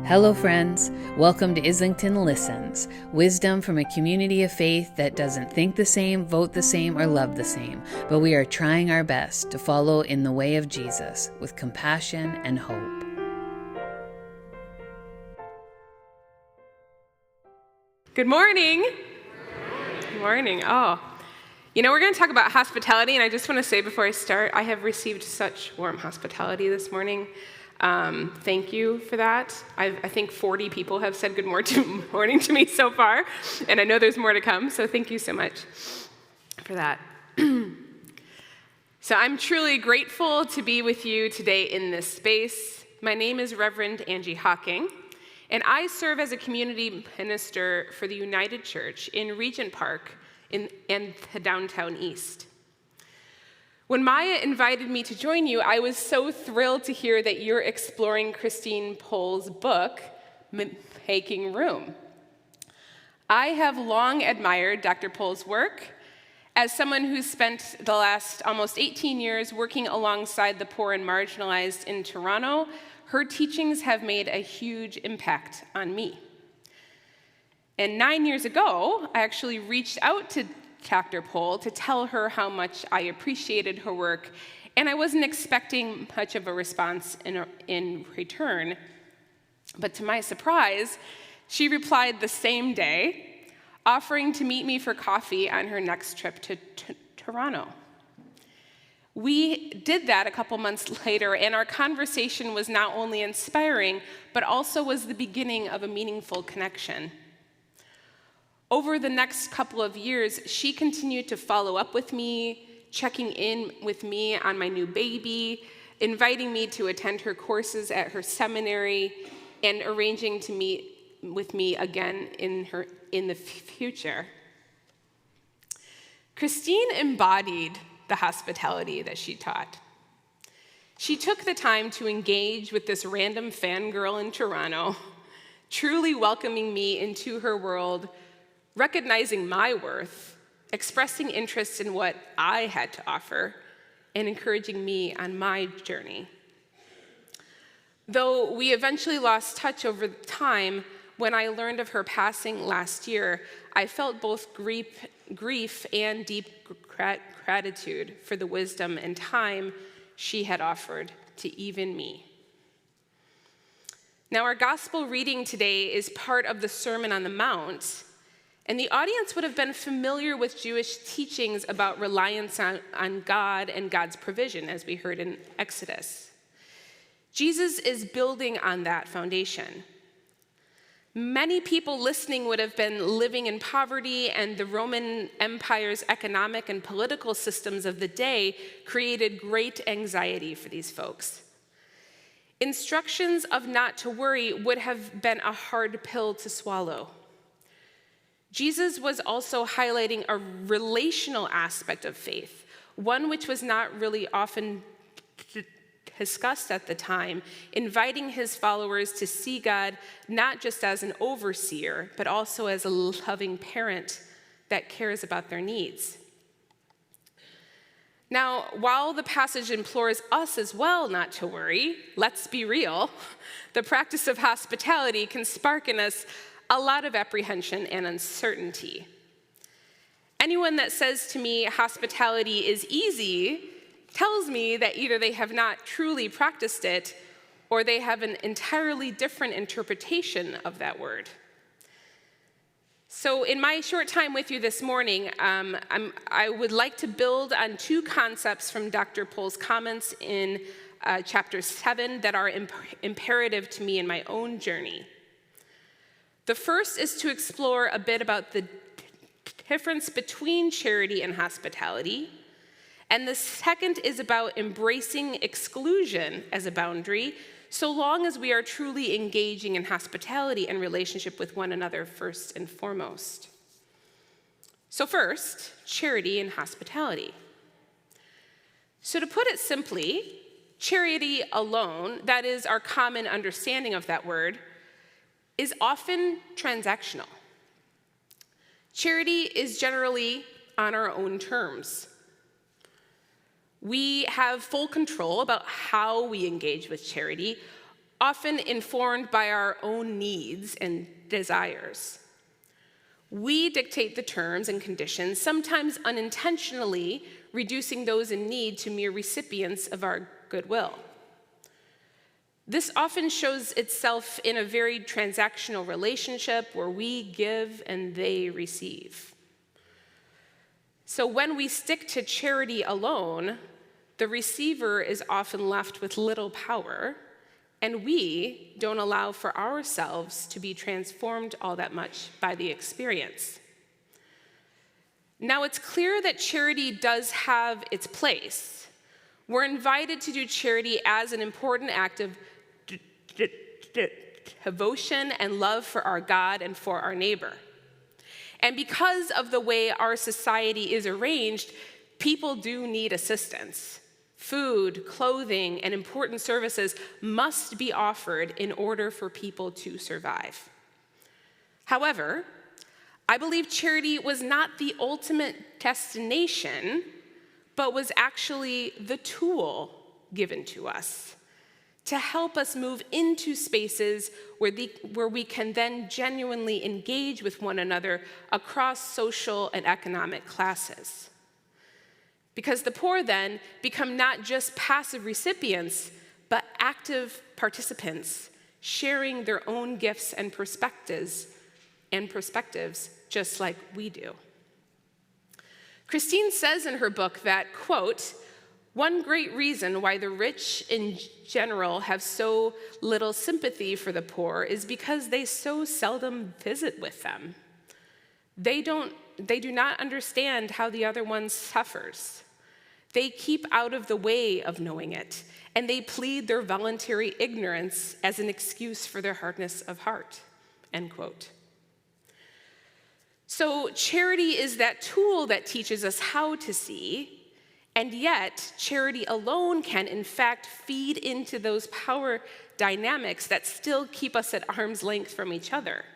Hello, friends. Welcome to Islington Listens, wisdom from a community of faith that doesn't think the same, vote the same, or love the same, but we are trying our best to follow in the way of Jesus with compassion and hope. Good morning. Good morning. Oh, we're going to talk about hospitality, and I just want to say before I start, I have received such warm hospitality this morning. Thank you for that. I think 40 people have said good morning to me so far, and I know there's more to come, so thank you so much for that. So I'm truly grateful to be with you today in this space. My name is Reverend Angie Hocking, and I serve as a community minister for the United Church in Regent Park in the downtown east. When Maya invited me to join you, I was so thrilled to hear that you're exploring Christine Pohl's book, Making Room. I have long admired Dr. Pohl's work. As someone who's spent the last almost 18 years working alongside the poor and marginalized in Toronto, her teachings have made a huge impact on me. And 9 years ago, I actually reached out to Dr. Pohl to tell her how much I appreciated her work, and I wasn't expecting much of a response in return. But to my surprise, she replied the same day, offering to meet me for coffee on her next trip to Toronto. We did that a couple months later, and our conversation was not only inspiring, but also was the beginning of a meaningful connection. Over the next couple of years, she continued to follow up with me, checking in with me on my new baby, inviting me to attend her courses at her seminary, and arranging to meet with me again in the future. Christine embodied the hospitality that she taught. She took the time to engage with this random fangirl in Toronto, truly welcoming me into her world, recognizing my worth, expressing interest in what I had to offer, and encouraging me on my journey. Though we eventually lost touch over time, when I learned of her passing last year, I felt both grief and deep gratitude for the wisdom and time she had offered to even me. Now, our gospel reading today is part of the Sermon on the Mount, and the audience would have been familiar with Jewish teachings about reliance on God and God's provision, as we heard in Exodus. Jesus is building on that foundation. Many people listening would have been living in poverty, and the Roman Empire's economic and political systems of the day created great anxiety for these folks. Instructions of not to worry would have been a hard pill to swallow. Jesus was also highlighting a relational aspect of faith, one which was not really often discussed at the time, inviting his followers to see God not just as an overseer, but also as a loving parent that cares about their needs. Now, while the passage implores us as well not to worry, let's be real, the practice of hospitality can spark in us a lot of apprehension and uncertainty. Anyone that says to me hospitality is easy tells me that either they have not truly practiced it or they have an entirely different interpretation of that word. So in my short time with you this morning, I would like to build on two concepts from Dr. Pohl's comments in chapter 7 that are imperative to me in my own journey. The first is to explore a bit about the difference between charity and hospitality. And the second is about embracing exclusion as a boundary, so long as we are truly engaging in hospitality and relationship with one another first and foremost. So first, charity and hospitality. So to put it simply, charity alone, that is our common understanding of that word, is often transactional. Charity is generally on our own terms. We have full control about how we engage with charity, often informed by our own needs and desires. We dictate the terms and conditions, sometimes unintentionally reducing those in need to mere recipients of our goodwill. This often shows itself in a very transactional relationship where we give and they receive. So when we stick to charity alone, the receiver is often left with little power, and we don't allow for ourselves to be transformed all that much by the experience. Now, it's clear that charity does have its place. We're invited to do charity as an important act of devotion and love for our God and for our neighbor. And because of the way our society is arranged, people do need assistance. Food, clothing, and important services must be offered in order for people to survive. However, I believe charity was not the ultimate destination, but was actually the tool given to us to help us move into spaces where we can then genuinely engage with one another across social and economic classes. Because the poor then become not just passive recipients, but active participants, sharing their own gifts and perspectives just like we do. Christine says in her book that, quote, "One great reason why the rich in general have so little sympathy for the poor is because they so seldom visit with them. They do not understand how the other one suffers. They keep out of the way of knowing it, and they plead their voluntary ignorance as an excuse for their hardness of heart," end quote. So charity is that tool that teaches us how to see, and yet charity alone can in fact feed into those power dynamics that still keep us at arm's length from each other.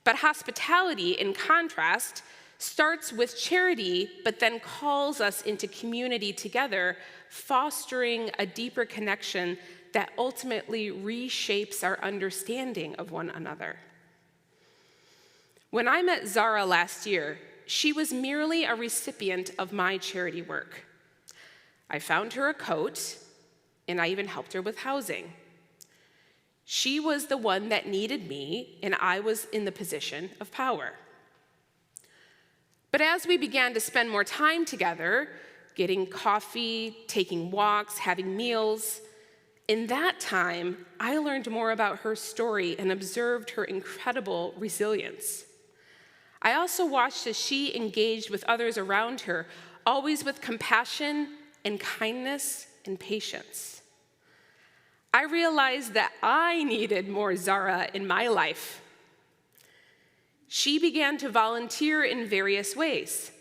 But hospitality, in contrast, starts with charity, but then calls us into community together, fostering a deeper connection that ultimately reshapes our understanding of one another. When I met Zara last year, she was merely a recipient of my charity work. I found her a coat, and I even helped her with housing. She was the one that needed me, and I was in the position of power. But as we began to spend more time together, getting coffee, taking walks, having meals, in that time, I learned more about her story and observed her incredible resilience. I also watched as she engaged with others around her, always with compassion and kindness and patience. I realized that I needed more Zara in my life. She began to volunteer in various ways.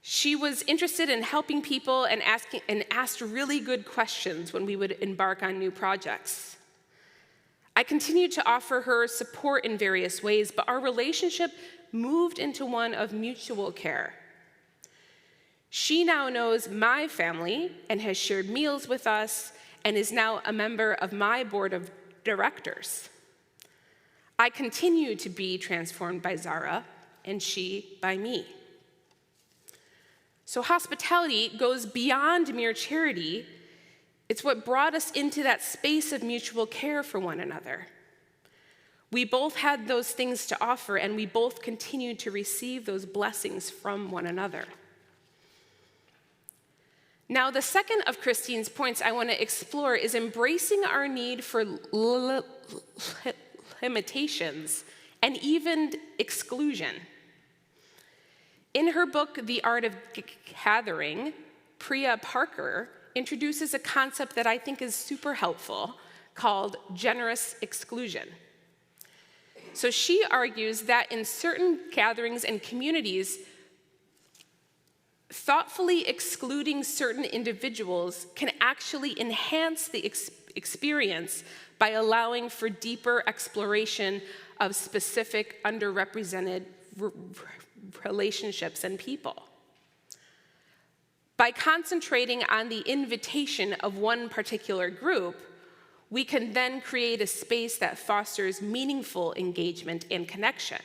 She was interested in helping people and asked really good questions when we would embark on new projects. I continued to offer her support in various ways, but our relationship moved into one of mutual care. She now knows my family and has shared meals with us and is now a member of my board of directors. I continue to be transformed by Zara, and she by me. So hospitality goes beyond mere charity. It's what brought us into that space of mutual care for one another. We both had those things to offer, and we both continued to receive those blessings from one another. Now, the second of Christine's points I want to explore is embracing our need for limitations and even exclusion. In her book, The Art of Gathering, Priya Parker introduces a concept that I think is super helpful called generous exclusion. So she argues that in certain gatherings and communities, thoughtfully excluding certain individuals can actually enhance the experience by allowing for deeper exploration of specific underrepresented relationships and people. By concentrating on the invitation of one particular group, we can then create a space that fosters meaningful engagement and connection.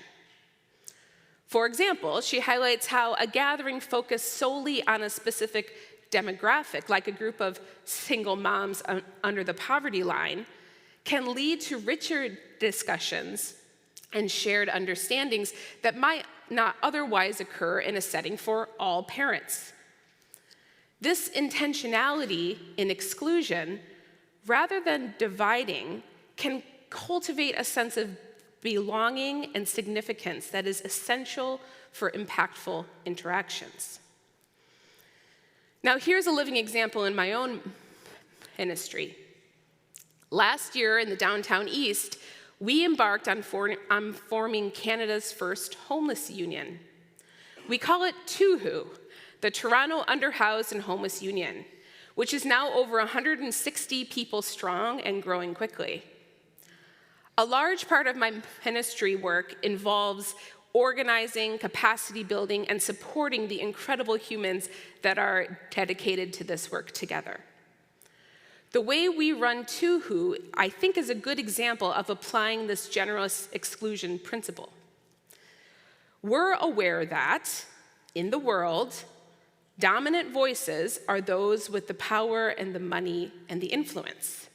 For example, she highlights how a gathering focused solely on a specific demographic, like a group of single moms under the poverty line, can lead to richer discussions and shared understandings that might not otherwise occur in a setting for all parents. This intentionality in exclusion, rather than dividing, can cultivate a sense of belonging and significance that is essential for impactful interactions. Now, here's a living example in my own ministry. Last year in the Downtown East, we embarked on forming Canada's first homeless union. We call it TUHU, the Toronto Underhoused and Homeless Union, which is now over 160 people strong and growing quickly. A large part of my ministry work involves organizing, capacity building, and supporting the incredible humans that are dedicated to this work together. The way we run TUHU, I think, is a good example of applying this generous exclusion principle. We're aware that, in the world, dominant voices are those with the power and the money and the influence.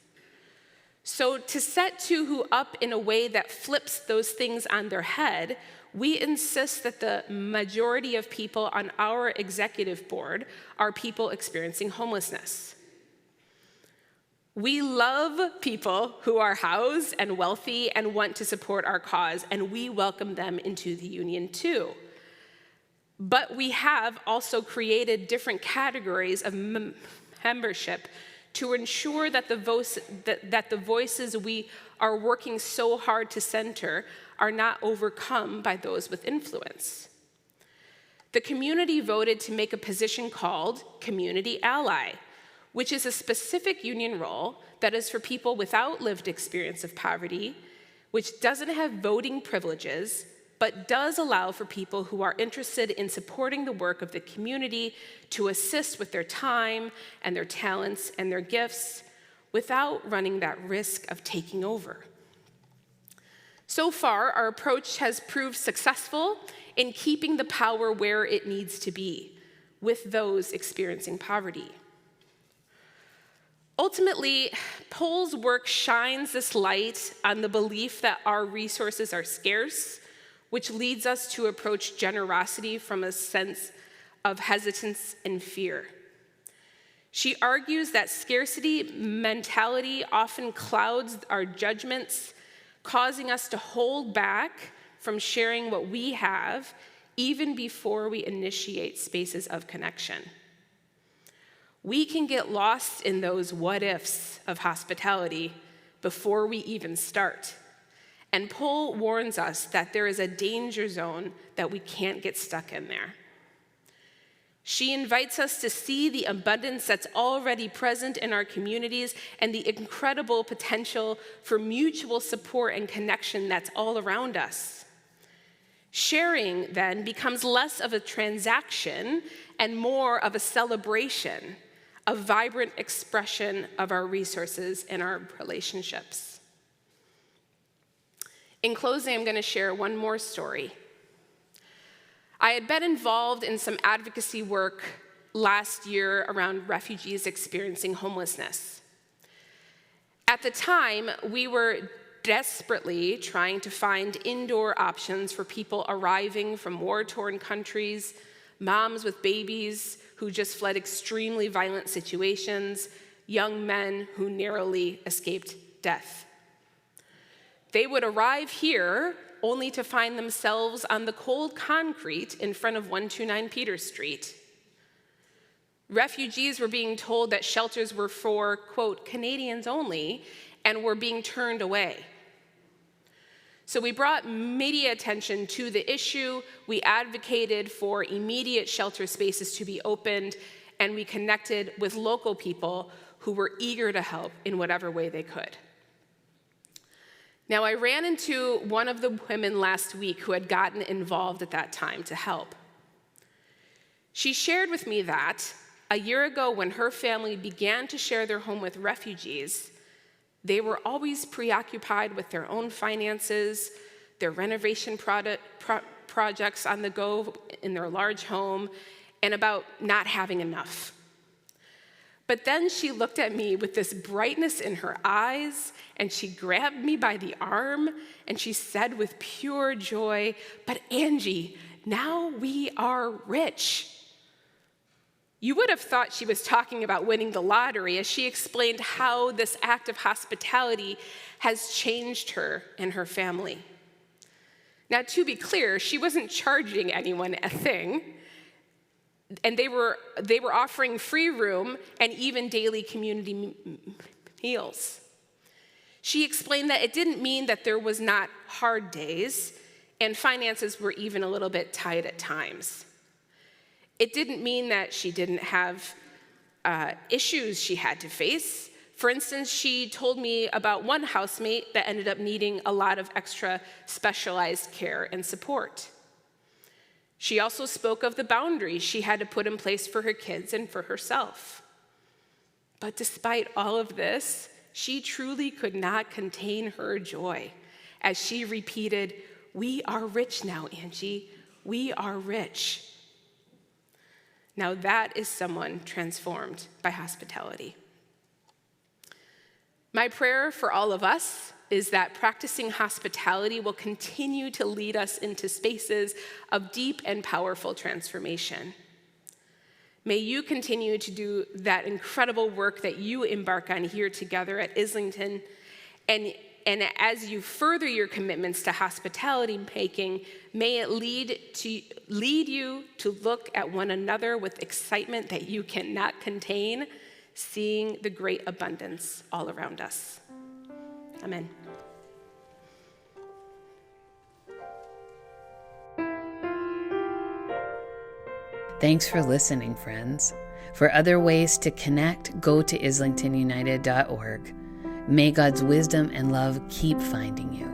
So to set TUHU up in a way that flips those things on their head, we insist that the majority of people on our executive board are people experiencing homelessness. We love people who are housed and wealthy and want to support our cause, and we welcome them into the union too. But we have also created different categories of membership to ensure that the voices we are working so hard to center are not overcome by those with influence. The community voted to make a position called Community Ally, which is a specific union role that is for people without lived experience of poverty, which doesn't have voting privileges, but does allow for people who are interested in supporting the work of the community to assist with their time and their talents and their gifts without running that risk of taking over. So far, our approach has proved successful in keeping the power where it needs to be, with those experiencing poverty. Ultimately, Pohl's work shines this light on the belief that our resources are scarce, which leads us to approach generosity from a sense of hesitance and fear. She argues that scarcity mentality often clouds our judgments, causing us to hold back from sharing what we have even before we initiate spaces of connection. We can get lost in those what-ifs of hospitality before we even start. And Pohl warns us that there is a danger zone that we can't get stuck in there. She invites us to see the abundance that's already present in our communities and the incredible potential for mutual support and connection that's all around us. Sharing, then, becomes less of a transaction and more of a celebration, a vibrant expression of our resources and our relationships. In closing, I'm going to share one more story. I had been involved in some advocacy work last year around refugees experiencing homelessness. At the time, we were desperately trying to find indoor options for people arriving from war-torn countries, moms with babies who just fled extremely violent situations, young men who narrowly escaped death. They would arrive here only to find themselves on the cold concrete in front of 129 Peter Street. Refugees were being told that shelters were for, quote, Canadians only, and were being turned away. So we brought media attention to the issue, we advocated for immediate shelter spaces to be opened, and we connected with local people who were eager to help in whatever way they could. Now, I ran into one of the women last week who had gotten involved at that time to help. She shared with me that a year ago, when her family began to share their home with refugees, They were always preoccupied with their own finances, their renovation projects on the go in their large home, and about not having enough. But then she looked at me with this brightness in her eyes, and she grabbed me by the arm, and she said with pure joy, "But Angie, now we are rich." You would have thought she was talking about winning the lottery as she explained how this act of hospitality has changed her and her family. Now, to be clear, she wasn't charging anyone a thing, and they were offering free room and even daily community meals. She explained that it didn't mean that there was not hard days, and finances were even a little bit tight at times. It didn't mean that she didn't have issues she had to face. For instance, she told me about one housemate that ended up needing a lot of extra specialized care and support. She also spoke of the boundaries she had to put in place for her kids and for herself. But despite all of this, she truly could not contain her joy as she repeated, "We are rich now, Angie. We are rich." Now that is someone transformed by hospitality. My prayer for all of us is that practicing hospitality will continue to lead us into spaces of deep and powerful transformation. May you continue to do that incredible work that you embark on here together at Islington, and as you further your commitments to hospitality making, may it lead you to look at one another with excitement that you cannot contain, seeing the great abundance all around us. Amen. Thanks for listening, friends. For other ways to connect, go to islingtonunited.org. May God's wisdom and love keep finding you.